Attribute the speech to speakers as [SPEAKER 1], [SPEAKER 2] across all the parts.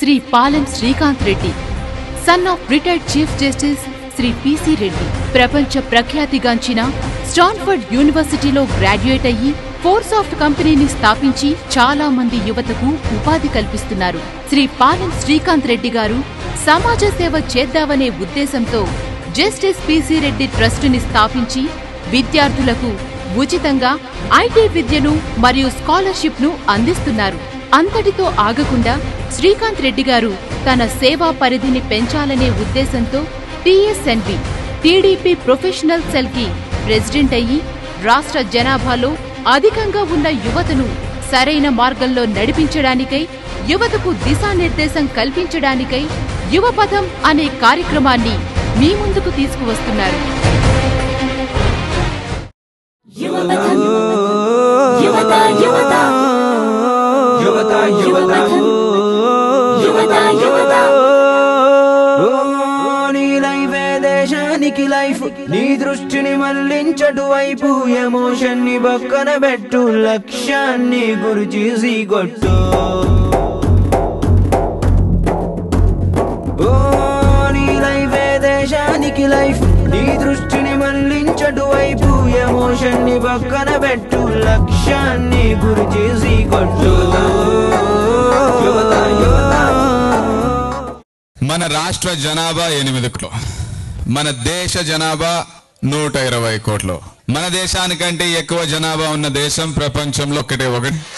[SPEAKER 1] Shri Palem Srikanth Reddy, son of retired chief justice Shri PC Reddy. ప్రపంచ ప్రఖ్యాతిగాంచిన Stanford యూనివర్సిటీలో గ్రాడ్యుయేట్ అయ్యి ఫోర్సాఫ్ట్ కంపెనీని స్థాపించి చాలా మంది యువతకు ఉపాధి కల్పిస్తున్నారు. శ్రీ పాలెం శ్రీకాంత్ రెడ్డి గారు సమాజ సేవ చేద్దామనే ఉద్దేశంతో జస్టిస్ పిసి రెడ్డి ట్రస్టుని స్థాపించి విద్యార్థులకు ఉచితంగా ఐటీ విద్యను మరియు స్కాలర్షిప్ ను అందిస్తున్నారు. అంతటితో ఆగకుండా శ్రీకాంత్ రెడ్డి గారు తన సేవా పరిధిని పెంచాలనే ఉద్దేశంతో టీఎస్ఎన్బి టీడీపీ ప్రొఫెషనల్ సెల్ కి ప్రెసిడెంట్ అయ్యి రాష్ట్ర జనాభాలో అధికంగా ఉన్న యువతను సరైన మార్గంలో నడిపించడానికై, యువతకు దిశానిర్దేశం కల్పించడానికై యువపథం అనే కార్యక్రమాన్ని మీ ముందుకు తీసుకువస్తున్నారు.
[SPEAKER 2] దేశానికి లైఫ్, నీ దృష్టిని మళ్లించటు వైపు, ఎమోషన్ ని పక్కన పెట్టు, లక్ష్యాన్ని గురి చేసి కొట్టు. నీ లైఫే దేశానికి లైఫ్, నీ దృష్టిని మళ్లించటు వైపు, ఎమోషన్ ని పక్కన పెట్టు, లక్ష్యాన్ని గురి చేసి కొట్టు.
[SPEAKER 3] మన రాష్ట్ర జనాభా 8 కోట్లు, మన దేశ జనాభా 120 కోట్లు. మన దేశానికంటే ఎక్కువ జనాభా ఉన్న దేశం ప్రపంచంలో ఒకటి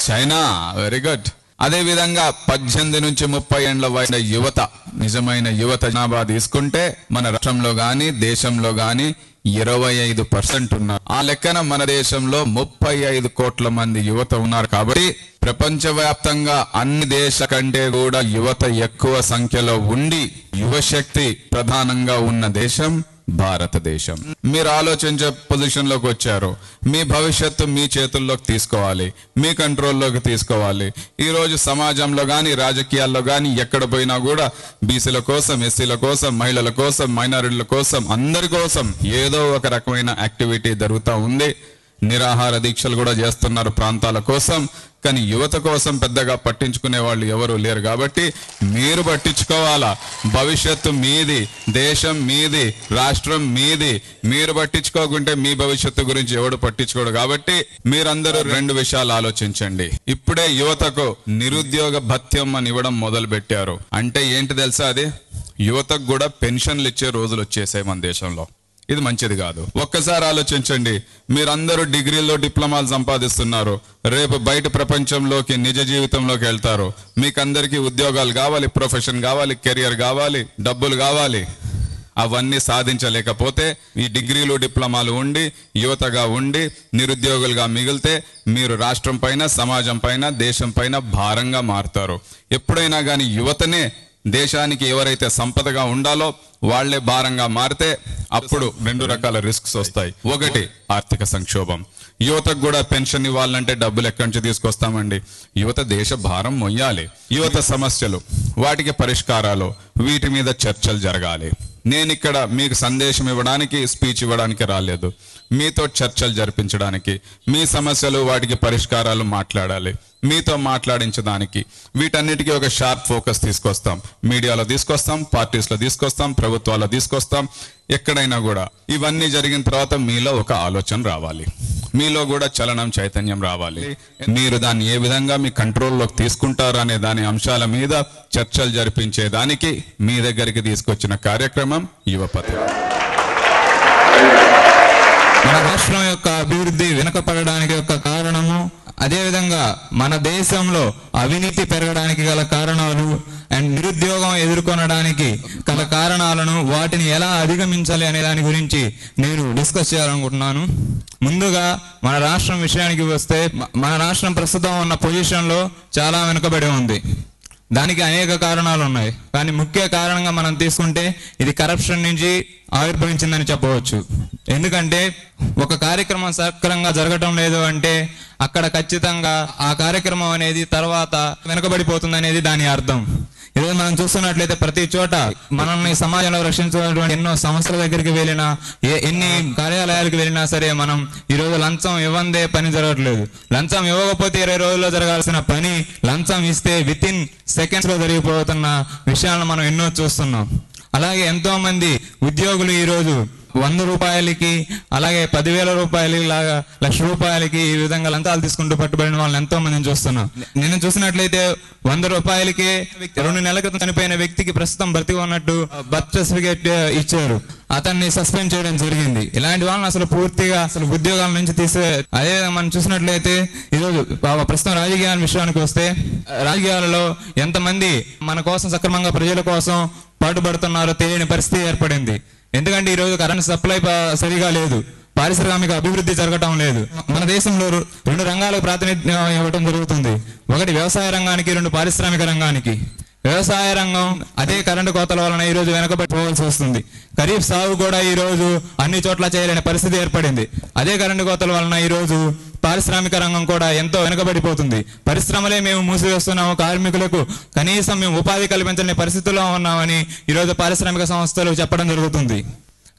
[SPEAKER 3] చైనా. Very good. అదే విధంగా 18 నుంచి 30 ఏళ్ల వయసు యువత, నిజమైన యువత జనాభా తీసుకుంటే మన రాష్ట్రంలో గాని దేశంలో గాని 25% ఉన్నారు. ఆ లెక్కన మన దేశంలో 35 కోట్ల మంది యువత ఉన్నారు. కాబట్టి ప్రపంచవ్యాప్తంగా అన్ని దేశాల కంటే కూడా యువత ఎక్కువ సంఖ్యలో ఉండి యువశక్తి ప్రధానంగా ఉన్న దేశం భారతదేశం. మీరు ఆలోచించే పొజిషన్ లోకి వచ్చారు. మీ భవిష్యత్తు మీ చేతుల్లోకి తీసుకోవాలి, మీ కంట్రోల్లోకి తీసుకోవాలి. ఈ రోజు సమాజంలో గాని రాజకీయాల్లో గాని ఎక్కడ పోయినా కూడా బీసీల కోసం, ఎస్సీల కోసం, మహిళల కోసం, మైనారిటీల కోసం, అందరి కోసం ఏదో ఒక రకమైన యాక్టివిటీ జరుగుతూ ఉంది. నిరాహార దీక్షలు కూడా చేస్తున్నారు ప్రాంతాల కోసం. కానీ యువత కోసం పెద్దగా పట్టించుకునే వాళ్ళు ఎవరు లేరు. కాబట్టి మీరు పట్టించుకోవాలా. భవిష్యత్తు మీది, దేశం మీది, రాష్ట్రం మీది. మీరు పట్టించుకోకుంటే మీ భవిష్యత్తు గురించి ఎవడు పట్టించుకోడు. కాబట్టి మీరందరూ 2 విషయాలు ఆలోచించండి. ఇప్పుడే యువతకు నిరుద్యోగ భత్యం అని ఇవ్వడం మొదలు పెట్టారు. అంటే ఏంటి తెలుసా? అది యువతకు కూడా పెన్షన్లు ఇచ్చే రోజులు వచ్చేసాయి మన దేశంలో. ఇది మంచిది కాదు. ఒక్కసారి ఆలోచించండి. మీరందరూ డిగ్రీల్లో డిప్లొమాలు సంపాదిస్తున్నారు. రేపు బయట ప్రపంచంలోకి నిజ జీవితంలోకి వెళ్తారు. మీకందరికీ ఉద్యోగాలు కావాలి, ప్రొఫెషన్ కావాలి, కెరియర్ కావాలి, డబ్బులు కావాలి. అవన్నీ సాధించలేకపోతే ఈ డిగ్రీలు డిప్లొమాలు ఉండి యువతగా ఉండి నిరుద్యోగులుగా మిగిలితే మీరు రాష్ట్రం పైన, సమాజం పైన, దేశం పైన భారంగా మారుతారు. ఎప్పుడైనా కానీ యువతనే దేశానికి ఎవరైతే సంపదగా ఉండాలో వాళ్లే భారంగా మారితే అప్పుడు 2 రకాల రిస్క్స్ వస్తాయి. ఒకటి ఆర్థిక సంక్షోభం. యువతకు కూడా పెన్షన్ ఇవ్వాలంటే డబ్బులు ఎక్కడి నుంచి తీసుకొస్తామండి? యువత దేశ భారం మొయ్యాలి. యువత సమస్యలు, వాటికి పరిష్కారాలు, వీటి మీద చర్చలు జరగాలి. నేను ఇక్కడ మీకు సందేశం ఇవ్వడానికి, స్పీచ్ ఇవ్వడానికి రాలేదు. మీతో చర్చలు జరిపించడానికి, మీ సమస్యలు, వాటికి పరిష్కారాలు మాట్లాడాలి. మీతో మాట్లాడించడానికి వీటన్నిటికీ ఒక షార్ప్ ఫోకస్ తీసుకొస్తాం. మీడియాలో తీసుకొస్తాం, పార్టీస్లో తీసుకొస్తాం, ప్రభుత్వాల్లో తీసుకొస్తాం. ఎక్కడైనా కూడా ఇవన్నీ జరిగిన తర్వాత మీలో ఒక ఆలోచన రావాలి, మీలో కూడా చలనం, చైతన్యం రావాలి. మీరు దాన్ని ఏ విధంగా మీ కంట్రోల్లోకి తీసుకుంటారు అనే దాని అంశాల మీద చర్చలు జరిపించేదానికి మీ దగ్గరికి తీసుకొచ్చిన కార్యక్రమం యువపథం.
[SPEAKER 4] మన రాష్ట్రం యొక్క అభివృద్ధి వెనుకపడడానికి యొక్క కారణము, అదేవిధంగా మన దేశంలో అవినీతి పెరగడానికి గల కారణాలు అండ్ నిరుద్యోగం ఎదుర్కొనడానికి గల కారణాలను, వాటిని ఎలా అధిగమించాలి అనే దాని గురించి నేను డిస్కస్ చేయాలనుకుంటున్నాను. ముందుగా మన రాష్ట్రం విషయానికి వస్తే, మన రాష్ట్రం ప్రస్తుతం ఉన్న పొజిషన్లో చాలా వెనుకబడి ఉంది. దానికి అనేక కారణాలు ఉన్నాయి. కానీ ముఖ్య కారణంగా మనం తీసుకుంటే ఇది కరప్షన్ నుంచి ఆవిర్భవించిందని చెప్పవచ్చు. ఎందుకంటే ఒక కార్యక్రమం సక్రమంగా జరగటం లేదు అంటే అక్కడ ఖచ్చితంగా ఆ కార్యక్రమం అనేది తర్వాత వెనుకబడిపోతుంది అనేది దాని అర్థం. ఈరోజు మనం చూస్తున్నట్లయితే ప్రతి చోట మనల్ని సమాజంలో రక్షించినటువంటి ఎన్నో సంస్థల దగ్గరికి వెళ్ళినా, ఎన్ని కార్యాలయాలకు వెళ్ళినా సరే మనం ఈరోజు లంచం ఇవ్వందే పని జరగట్లేదు. లంచం ఇవ్వకపోతే 20 రోజుల్లో జరగాల్సిన పని లంచం ఇస్తే వితిన్ సెకండ్స్ లో జరిగిపోతున్న విషయాలను మనం ఎన్నో చూస్తున్నాం. అలాగే ఎంతో మంది ఉద్యోగులు ఈరోజు 100 రూపాయలకి, అలాగే 10,000 రూపాయలకి, లాగా 1,00,000 రూపాయలకి ఈ విధంగా లంచాలు తీసుకుంటూ పట్టుబడిన వాళ్ళని ఎంతో మందిని చూస్తున్నాం. నేను చూసినట్లయితే 100 రూపాయలకి 2 నెలల క్రితం చనిపోయిన వ్యక్తికి ప్రస్తుతం బ్రతికి ఉన్నట్టు బర్త్ సర్టిఫికేట్ ఇచ్చారు. అతన్ని సస్పెండ్ చేయడం జరిగింది. ఇలాంటి వాళ్ళని అసలు పూర్తిగా ఉద్యోగాల నుంచి తీసే. అదేవిధంగా మనం చూసినట్లయితే ఈరోజు ప్రస్తుతం రాజకీయాల విషయానికి వస్తే, రాజకీయాలలో ఎంతమంది మన కోసం సక్రమంగా ప్రజల కోసం పాటుపడుతున్నారో తెలియని పరిస్థితి ఏర్పడింది. ఎందుకంటే ఈ రోజు కరెంట్ సప్లై సరిగా లేదు, పారిశ్రామిక అభివృద్ధి జరగటం లేదు. మన దేశంలో 2 రంగాలకు ప్రాతినిధ్యం ఇవ్వడం జరుగుతుంది. ఒకటి వ్యవసాయ రంగానికి, 2 పారిశ్రామిక రంగానికి. వ్యవసాయ రంగం అదే కరెంటు కోతల వలన ఈ రోజు వెనకబడిపోవాల్సి వస్తుంది. ఖరీఫ్ సాగు కూడా ఈ రోజు అన్ని చోట్ల చేయలేని పరిస్థితి ఏర్పడింది. అదే కరెంటు కోతల వలన ఈ రోజు పారిశ్రామిక రంగం కూడా ఎంతో వెనుకబడిపోతుంది. పరిశ్రమలే మేము మూసివేస్తున్నాము, కార్మికులకు కనీసం మేము ఉపాధి కల్పించని పరిస్థితుల్లో ఉన్నామని ఈరోజు పారిశ్రామిక సంస్థలు చెప్పడం జరుగుతుంది.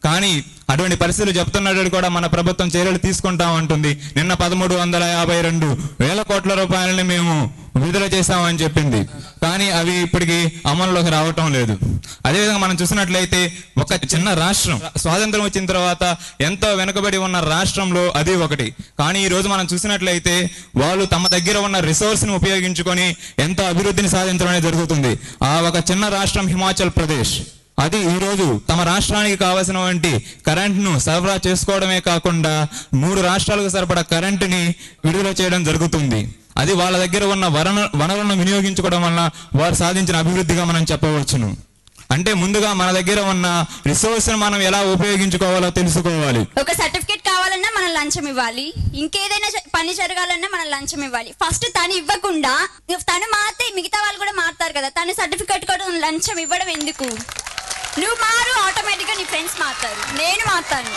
[SPEAKER 4] కానీ అటువంటి పరిస్థితులు చెప్తున్నట్టు కూడా మన ప్రభుత్వం చర్యలు తీసుకుంటా ఉంటుంది. నిన్న 1,352 వేల కోట్ల రూపాయలని మేము విడుదల చేశామని చెప్పింది. కానీ అవి ఇప్పటికీ అమల్లోకి రావటం లేదు. అదేవిధంగా మనం చూసినట్లయితే ఒక చిన్న రాష్ట్రం స్వాతంత్రం వచ్చిన తర్వాత ఎంతో వెనుకబడి ఉన్న రాష్ట్రంలో అది ఒకటి. కానీ ఈ రోజు మనం చూసినట్లయితే వాళ్ళు తమ దగ్గర ఉన్న రిసోర్స్ ని ఉపయోగించుకొని ఎంతో అభివృద్ధిని సాధించడం అనేది జరుగుతుంది. ఆ ఒక చిన్న రాష్ట్రం హిమాచల్ ప్రదేశ్. అది ఈ రోజు తమ రాష్ట్రానికి కావలసినటువంటి కరెంట్ను సరఫరా చేసుకోవడమే కాకుండా 3 రాష్ట్రాలకు సరిపడా కరెంటుని విడుదల చేయడం జరుగుతుంది. అది వాళ్ళ దగ్గర ఉన్న వనరులను వినియోగించుకోవడం వల్ల వారు సాధించిన అభివృద్ధిగా మనం చెప్పవచ్చును. అంటే ముందుగా మన దగ్గర ఉన్న రిసోర్స్ మనం ఎలా ఉపయోగించుకోవాలో తెలుసుకోవాలి.
[SPEAKER 5] ఒక సర్టిఫికేట్ కావాలన్నా మనం లంచం ఇవ్వాలి, ఇంకేదైనా పని జరగాలన్నా మనం లంచం ఇవ్వాలి. ఫస్ట్ తను ఇవ్వకుండా తను మారితే మిగతా వాళ్ళు కూడా మారుతారు కదా. తను సర్టిఫికేట్ కూడా లంచం ఇవ్వడం ఎందుకు? నువ్వు మారు, ఆటోమేటిక్ గా నీ ఫ్రెండ్స్ మారుతారు, నేను మారుతాను.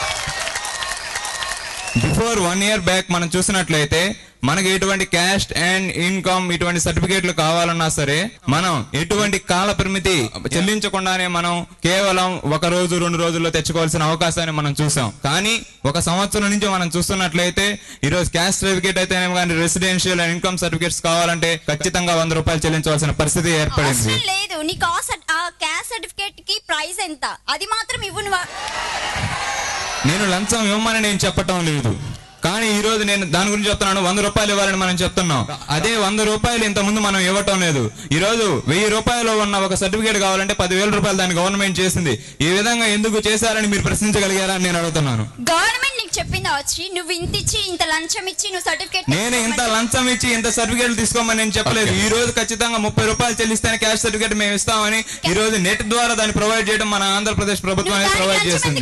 [SPEAKER 4] బిఫోర్ 1 year బ్యాక్ మనం చూసినట్లయితే మనకి ఎటువంటి క్యాస్ట్ అండ్ ఇన్కమ్ ఇటువంటి సర్టిఫికేట్లు కావాలన్నా సరే మనం ఎటువంటి కాల పరిమితి చెల్లించకుండానే మనం కేవలం 1 రోజు 2 రోజుల్లో తెచ్చుకోవాల్సిన అవకాశాన్ని మనం చూసాం. కానీ 1 సంవత్సరం నుంచి మనం చూస్తున్నట్లయితే ఈరోజు క్యాస్ట్ సర్టిఫికేట్ అయితేనే కానీ రెసిడెన్షియల్ అండ్ ఇన్కమ్ సర్టిఫికేట్స్ కావాలంటే ఖచ్చితంగా 100 రూపాయలు చెల్లించవలసిన పరిస్థితి ఏర్పడింది.
[SPEAKER 5] లేదు, నీ క్యాస్ట్ సర్టిఫికేట్ కి ప్రైస్ ఎంత అది మాత్రం ఇవ్వు.
[SPEAKER 4] నేను లంచం ఇవ్వమని నేను చెప్పటం లేదు, కానీ ఈ రోజు నేను దాని గురించి చెప్తున్నాను. 100 రూపాయలు ఇవ్వాలని మనం చెప్తున్నాం. అదే 100 రూపాయలు ఇంత ముందు మనం ఇవ్వటం లేదు. ఈ రోజు 1000 రూపాయలు ఉన్న ఒక సర్టిఫికేట్ కావాలంటే 10,000 రూపాయలు దాన్ని గవర్నమెంట్ చేసింది. ఈ విధంగా ఎందుకు చేశారని మీరు ప్రశ్నించగలిగారా అని నేను అడుగుతున్నాను.
[SPEAKER 5] గవర్నమెంట్ నీకు చెప్పిందా వచ్చి నువ్వు ఇంత ఇచ్చి ఇంత లంచం ఇచ్చి నువ్వు సర్టిఫికేట్?
[SPEAKER 4] నేను ఇంత లంచం ఇచ్చి ఇంత సర్టిఫికేట్లు తీసుకోమని నేను చెప్పలేదు. ఈ రోజు ఖచ్చితంగా 30 రూపాయలు చెల్లిస్తేనే క్యాష్ సర్టిఫికేట్ మేము ఇస్తామని ఈ రోజు నెట్ ద్వారా దాన్ని ప్రొవైడ్ చేయడం మన ఆంధ్రప్రదేశ్ ప్రభుత్వం ప్రొవైడ్ చేస్తుంది.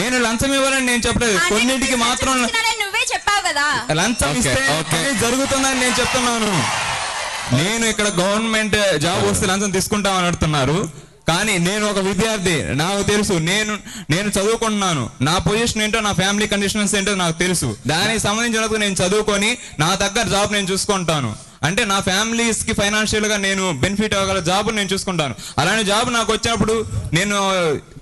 [SPEAKER 4] నేను లంచం ఇవ్వాలని నేను చెప్పలేదు, కొన్నింటికి మాత్రం
[SPEAKER 5] నువ్వే చెప్పావు కదా
[SPEAKER 4] లంచం ఇస్తే జరుగుతుందని నేను చెప్తున్నాను. నేను ఇక్కడ గవర్నమెంట్ జాబ్ వస్తే లంచం తీసుకుంటామని అడుగుతున్నారు. కానీ నేను ఒక విద్యార్థి, నాకు తెలుసు, నేను చదువుకుంటున్నాను. నా పొజిషన్ ఏంటో, నా ఫ్యామిలీ కండిషన్స్ ఏంటో నాకు తెలుసు. దానికి సంబంధించినందుకు నేను చదువుకొని నా దగ్గర జాబ్ నేను చూసుకుంటాను. అంటే నా ఫ్యామిలీస్ కి ఫైనాన్షియల్ గా నేను బెనిఫిట్ అవ్వగల జాబ్ నేను చూసుకుంటాను. అలాంటి జాబ్ నాకు వచ్చినప్పుడు నేను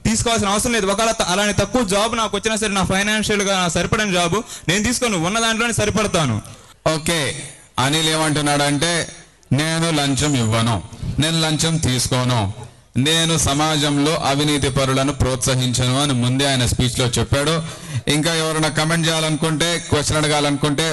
[SPEAKER 4] తీసుకోవాల్సిన అవసరం లేదు. ఒకవేళ అలాంటి తక్కువ జాబ్ నాకు వచ్చినా సరే నా ఫైనాన్షియల్ గా సరిపడిన జాబ్ నేను తీసుకొని ఉన్న దాంట్లోనే సరిపడతాను.
[SPEAKER 3] ఓకే, అనిల్ ఏమంటున్నాడు అంటే నేను లంచం ఇవ్వను, నేను లంచం తీసుకోను, నేను సమాజంలో అవినీతి పరులను ప్రోత్సహించను అని ముందే ఆయన స్పీచ్ లో చెప్పాడు. ఇంకా ఎవరైనా కమెంట్ చేయాలనుకుంటే, క్వశ్చన్ అడగాలనుకుంటే